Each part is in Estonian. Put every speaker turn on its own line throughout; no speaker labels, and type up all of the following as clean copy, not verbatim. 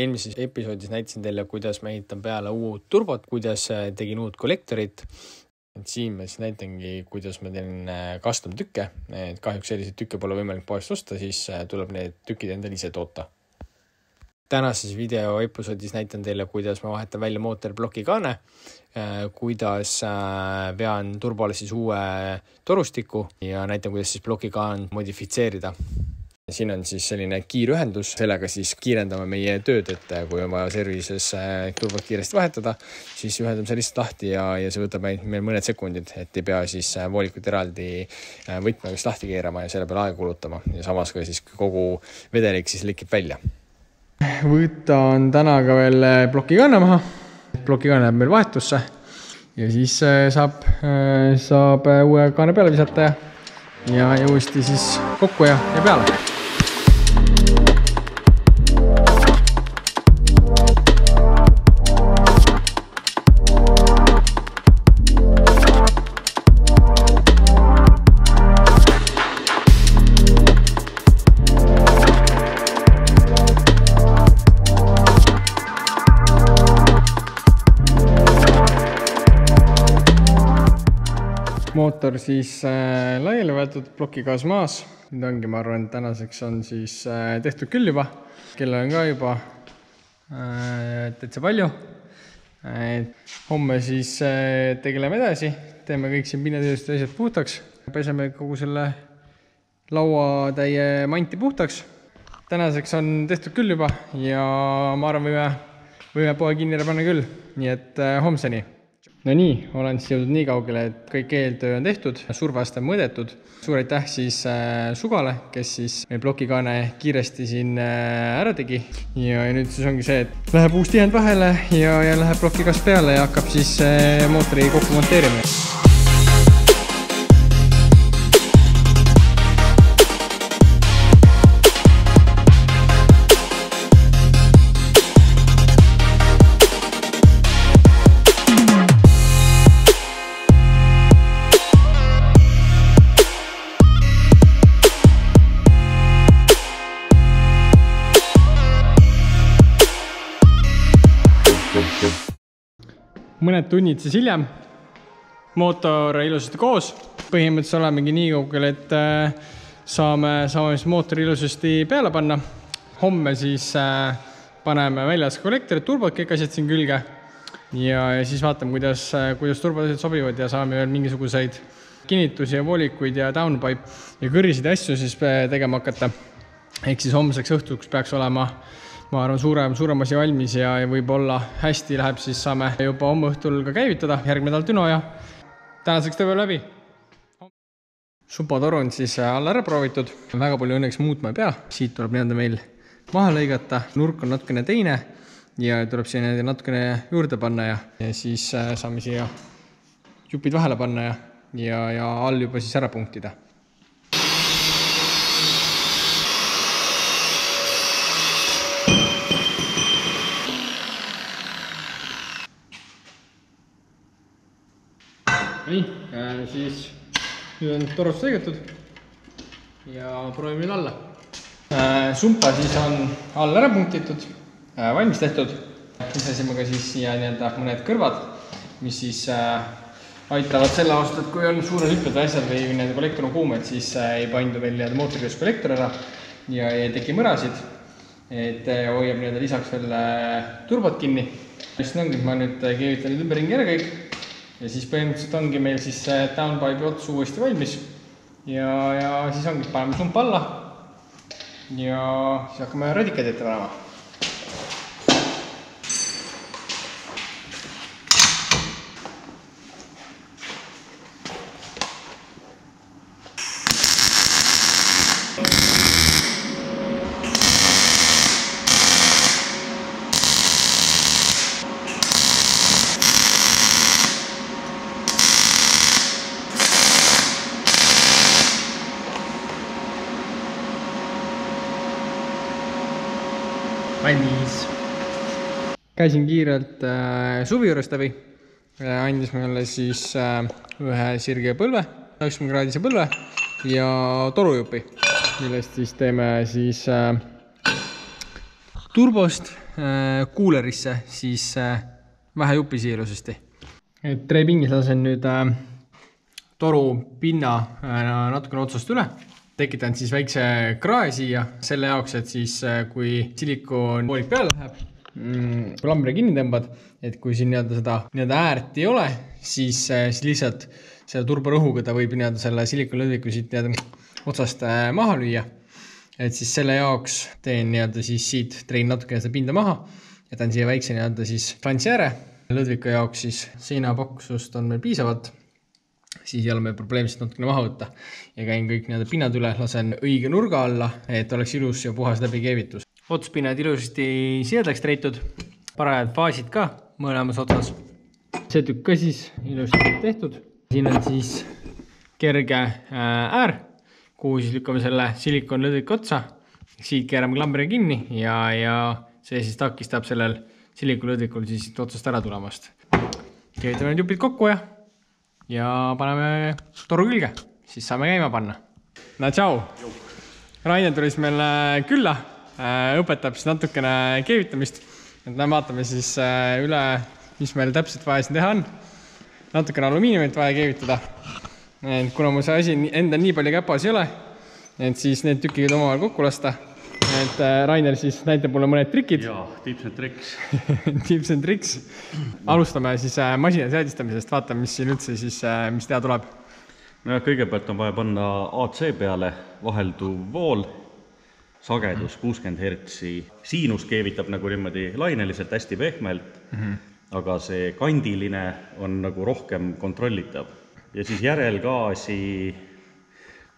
Eelmises episoodis näitasin teile, kuidas ma ehitan peale uut turbot, kuidas tegin uut kollektorit. Siin ma siis näitangi, kuidas ma teen custom tükke. Kahjuks selliseid tükke pole võimalik poest osta, siis tuleb need tükid endale ise toota. Tänases video episoodis näitan teile, kuidas ma vahetan välja mootorploki kaane, kuidas vean turbole siis uue torustiku ja näitan, kuidas siis ploki kaan modifitseerida. Siin on siis selline kiirühendus, sellega siis kiirendame meie tööd, et kui on vaja services turbot kiiresti vahetada, siis ühendame see lihtsalt lahti ja see võtab meil mõned sekundid, et ei pea siis voolikut eraldi võtmega lahti keerama ja selle peale aega kulutama ja samas ka siis kogu vedelik siis likib välja. Võtan täna ka veel plokikaane maha. Plokikaane läheb meil vahetusse ja siis saab uue kaane peale visata ja uuesti siis kokku ja peale. Mootor siis laiali võetud, plokigaas maas. Nüüd ongi, ma arvan, tänaseks on siis tehtud küll juba. Kell on ka juba täitsa palju. Homme siis tegeleme edasi. Teeme kõik siin pinnatööst asjad puhtaks. Peseme kogu selle lauatäie manti puhtaks. Tänaseks on tehtud küll juba ja ma arvan, võime poe kinni panna küll. Nii et homseni. No nii, olen siis jõudnud nii kaugele, et kõik eeltöö on tehtud, survast on mõõdetud. Suur aitäh siis Sugale, kes siis meil plokikaane kiiresti siin ära tegi. Ja nüüd siis ongi see, et läheb uus tihend vahele ja läheb plokigaas peale ja hakkab siis mootori kokku monteerima. Mõned tunnid siis hiljem, mootor ilusasti koos. Põhimõtteliselt olemegi nii kaugel, et saame mootori ilusasti peale panna. Homme siis paneme väljas kollektorid, turbot, kõik asjad siin külge. Ja siis vaatame, kuidas turbot sobivad ja saame veel mingisuguseid kinnitusi ja voolikuid ja downpipe ja kõrisid asju siis tegema hakata. Ehk siis homseks õhtuks peaks olema ma arvan, suurem asi valmis ja võib-olla hästi läheb, siis saame juba homme õhtul ka käivitada. Järgmine nädal Düno ja tänaseks töö läbi. Supatoru on siis alla ära proovitud. Väga palju õnneks muutma ei pea. Siit tuleb nii-öelda meil maha lõigata. Nurk on natukene teine ja tuleb siia natukene juurde panna ja siis saame siia jupid vahele panna ja all juba siis ära punktida. Nii, siis nüüd on torust lõigatud ja proovime nüüd alla. Sumpa siis on all ära punktitud, valmis tehtud. Lisasime ka siis siia mõned kõrvad, mis siis aitavad selle aasta, et kui on suured hüpped või asjad või nende kollektor on kuum, et siis ei paindu veel mootorikas kollektor ära ja ei teki mõrasid, et hoiab lisaks veel turbot kinni. Just ongi, ma nüüd keevitan ümberringi ära kõik. Ja siis põhimõtteliselt ongi meil siis downpipe'i ots uuesti valmis ja siis ongi, paneme sump alla ja siis hakkame radikaid ette panema. Valmis. Käisin kiirelt Suvi juures läbi. Andis meile siis ühe sirge põlve, 90-kraadise põlve ja torujupi, millest siis teeme siis turbost kuulerisse, siis vähe jupisi ilusasti. Et treepingis lasen nüüd toru pinna natukene otsast üle. Tekitan siis väikse krae siia selle jaoks, et siis kui silikon poolik peale läheb, klambri kinni tõmbad, et kui siin seda äärt ei ole, siis lihtsalt selle turborõhuga ta võib selle silikonlõdviku siit otsast maha lüüa. Et siis selle jaoks teen siis siit trein natukene seda pinda maha, jätan siia väikse siis klantsjääre. Lõdviku jaoks siis seinapaksust on meil piisavalt, siis ei ole meil probleemselt natukene maha võtta. Ja käin kõik pinnad üle, lasen õige nurga alla, et oleks ilus ja puhas läbikeevitus. Otspinnad ilusasti siedlaks treitud, parajad faasid ka mõlemas otsas. See tükk ka siis ilusasti tehtud. Siin on siis kerge äär, kuhu siis lükkame selle silikonlõdviku otsa. Siit keerame klambri kinni ja see siis takistab sellel silikonlõdvikul siis otsast ära tulemast. Keevitame need jupid kokku ja paneme toru külge, siis saame käima panna. No tšau! Rainer tulis meil külla, õpetab siis natukene keevitamist. Vaatame siis üle, mis meil täpselt vaja siin teha on. Natukene alumiiniumit vaja keevitada. Kuna mul see asi enda nii palju käpas ei ole, siis need tükid omavahel kokku lasta. Et Rainer siis näitab mulle mõned trikid.
Jaa, tips and tricks.
Tips and tricks. Alustame siis masina seadistamisest, vaatame, mis siin üldse siis, mis teha tuleb.
No kõigepealt on vaja panna AC peale vahelduv vool, sagedus 60 Hz. Siinus keevitab nagu niimoodi laineliselt hästi pehmelt, aga see kandiline on nagu rohkem kontrollitav. Ja siis järelgaasi,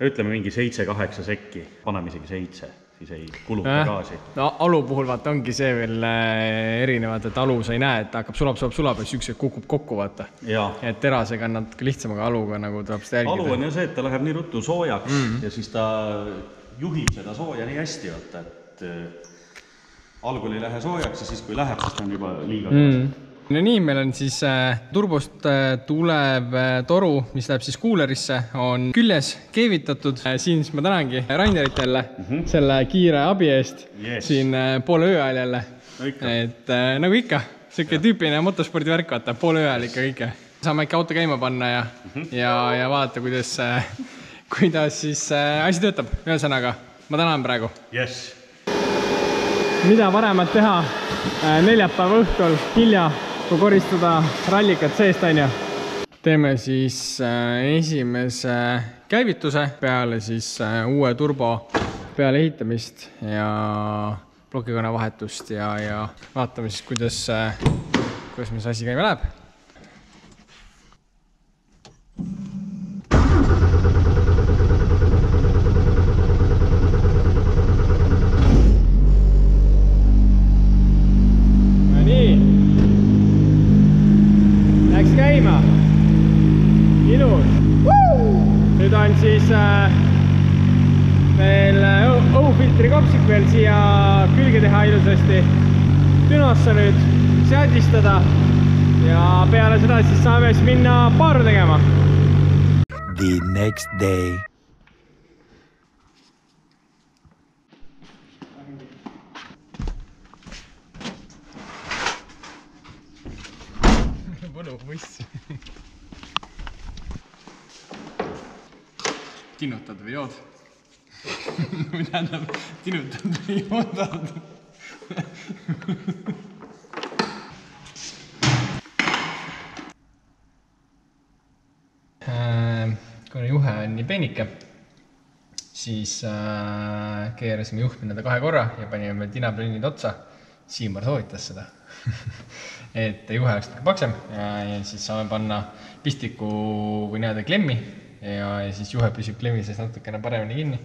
ütleme mingi 7-8 sekki, paneme isegi 7, siis ei kuluta gaasi. No
alu puhul vaata ongi see veel erinevad, et alu sa ei näe, et hakkab sulab ja üks kukub kokku vaata. Et terasega on natuke lihtsam, aga aluga nagu tuleb seda jälgida.
Alu on ju see, et ta läheb nii ruttu soojaks ja siis ta juhib seda sooja nii hästi, vaata, et algul ei lähe soojaks ja siis kui läheb, siis ta on juba liiga.
No nii, meil on siis turbost tulev toru, mis läheb siis kuulerisse, on küljes keevitatud. Siin ma tänangi Rainerit jälle selle kiire abi eest siin poole öö ajal jälle. Et nagu ikka, selline tüüpiline motospordi värk, vaata, poole öö ajal ikka kõike. Saame ikka auto käima panna ja vaadata, kuidas siis asi töötab. Ühesõnaga, ma tänan praegu.
Yes.
Mida paremat teha neljapäeva õhtul hilja, kui koristada rallikat seest, on ju. Teeme siis esimese käivituse peale siis uue turbo peale ehitamist ja plokikonna vahetust ja vaatame siis, kuidas meil see asi käima läheb. Käima. Ilus. Nüüd on siis veel õhufiltri kopsik veel siia külge teha ilusasti. Dünosse nüüd seadistada ja peale seda siis saame minna paaru tegema.
The next day.
Võlu võiss. Tinutad või jood? Või tähendab, tinutad või joodad? Kuna juhe on nii peenike, siis keerasime juhtmine 2 korra ja panime tinaplünnid otsa. Siimar soovitas seda. Et juhe oleks natuke paksem ja siis saame panna pistiku või klemmi ja siis juhe püsib klemmi sees natukene paremini kinni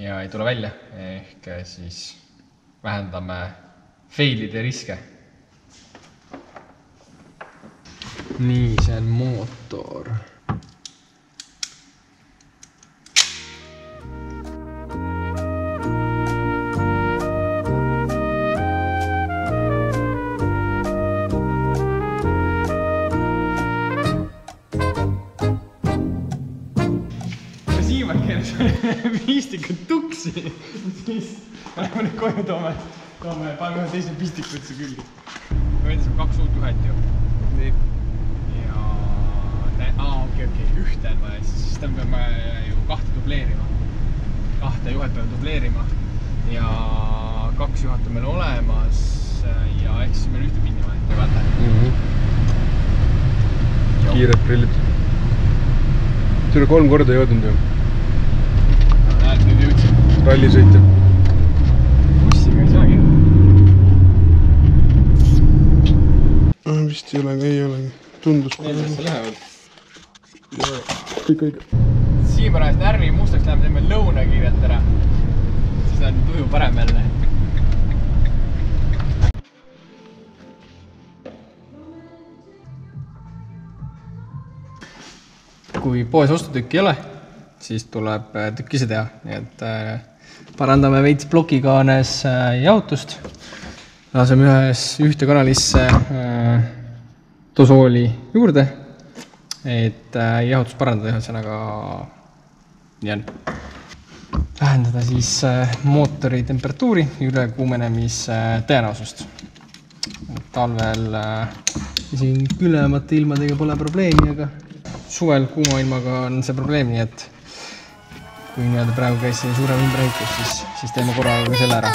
ja ei tule välja. Ehk siis vähendame failide riske. Nii, see on mootor. Viistikud tuks bussi. Siis me nüüd koju toome, paneme ühe teise pistikutse külge. Me võidasime 2 uut juhet ju. Nii. Ja... okei, ühte on vaja, siis me peame ju 2 dubleerima. 2 juhet peame dubleerima. Ja 2 juhat on meil olemas. Ja ehk siis meil ühte pinni vaja.
Kiired prillid. Tule 3 korda jõudnud ju.
Näed, nüüd jõudsin.
Rallisõitja.
Bussiga ei saagi.
Vist ei olegi. Tundus kohe.
Neljast lähevad.
Kõik õige.
Siimärast närvi mustaks läheme, teeme lõuna kiirelt ära. Siis on tuju parem jälle. Kui poes ostutükki ei ole, siis tuleb tükk ise teha. Nii et parandame veits plokikaanes jahutust. Laseme ühte kanalisse dosooli juurde, et jahutust parandada ühesõnaga vähendada siis mootori temperatuuri ja ülekuumenemise tõenäosust. Talvel siin külmemate ilmadega pole probleemi, aga suvel kuuma ilmaga on see probleem, nii et kui praegu käis siin suurem ümberehitus, siis teeme korraga selle ära.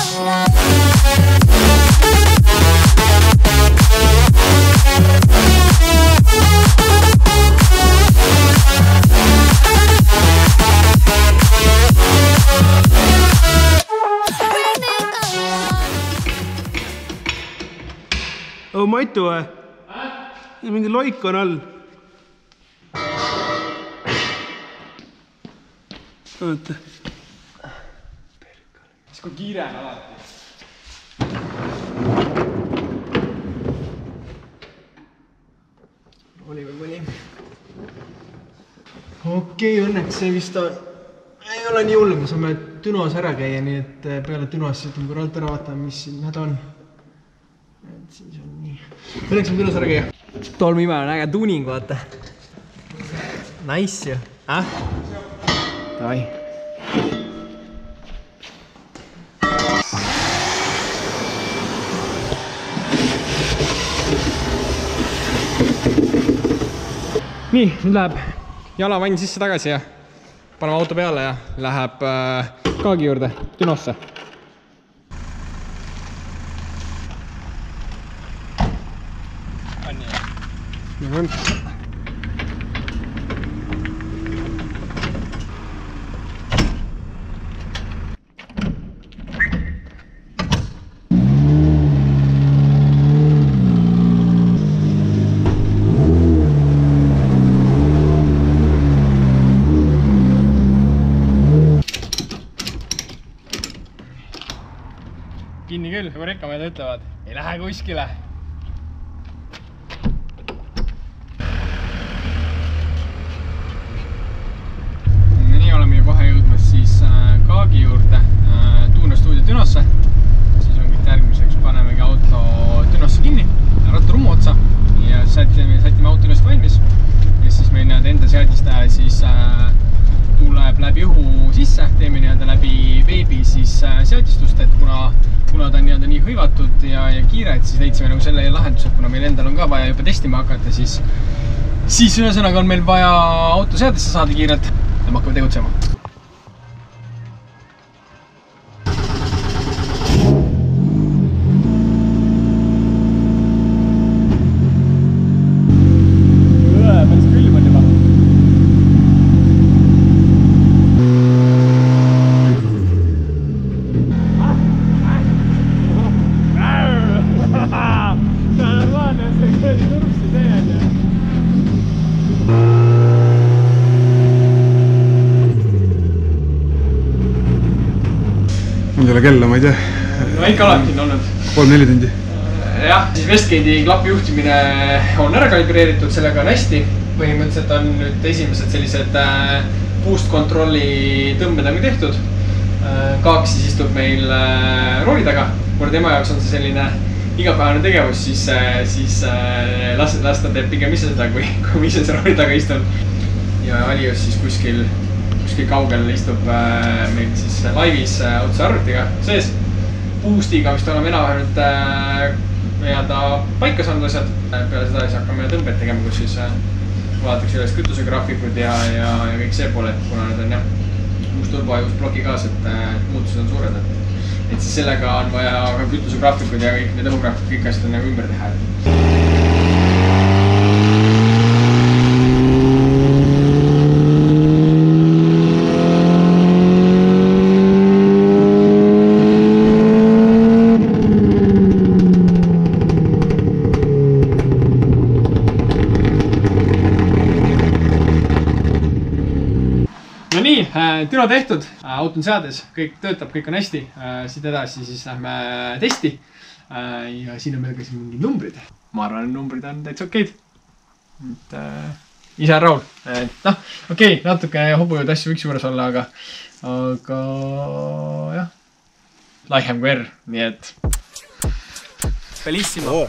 Matu või? Mingi loik on all. Oota.
Siis kui kiire on alati. Oli või mõni? Okei, õnneks see vist ei ole nii hull, me saame Dünos ära käia, nii et peale Dünos ütleme korralt ära vaatame, mis siin häda on. Et siis on nii. Õnneks on Dünos ära käia. Tolmimäe on äge tuning, vaata. Nice ju. Davai. Nii, nüüd läheb jalavann sisse tagasi ja paneme auto peale ja läheb kaagi juurde, Dünosse. On nii? Kinni küll, nagu rekkamehed ütlevad, ei lähe kuskile. Nii oleme ju kohe jõudmas siis kaagi juurde, Tuuna stuudio Dünosse. Siis ongi järgmiseks panemegi auto Dünosse kinni, ratturummu otsa ja sätime auto ilusti valmis. Ja siis meil enda seadistaja siis tuleb läbi õhu sisse, teeme läbi veebi siis seadistust, et kuna ta on nii hõivatud ja kiire, et siis leidsime nagu selle lahenduse, et kuna meil endal on ka vaja juba testima hakata, siis ühesõnaga on meil vaja auto seadesse saada kiirelt ja me hakkame tegutsema. Päris külm on juba.
Ei ole kella, ma ei tea.
No ikka oleme siin olnud.
3-4 tundi.
Jah, siis Westgate'i klapi juhtimine on ära kalibreeritud, sellega on hästi. Põhimõtteliselt on nüüd esimesed sellised boost kontrolli tõmbed on tehtud. Kaaks siis istub meil rooli taga. Kuna tema jaoks on see selline igapäevane tegevus, siis las ta teeb pigem ise seda, kui ise see rooli taga istun. Ja Alius siis kuskil kuskil kaugel istub meil siis laivis otse arvutiga sees. Boost'iga vist oleme enam paika saanud asjad. Peale seda siis hakkame tõmbeid tegema, kus siis vaadatakse üles kütusegraafikud ja kõik see poole, et kuna need on uus turbo ja uus ploki kaas, et muutused on suured. Et siis sellega on vaja ka kütusegraafikud ja kõik need õhugraafikud, kõik asjad on ümber teha. No nii, türa tehtud, auto on seades, kõik töötab, kõik on hästi. Siit edasi siis lähme testi. Ja siin on meil ka siin mingid numbrid. Ma arvan, numbrid on täitsa okeid. Ise on rahul. Okei, natuke hobujud asju võiks juures olla, aga jah, laihem kui R, nii et Bellissimo.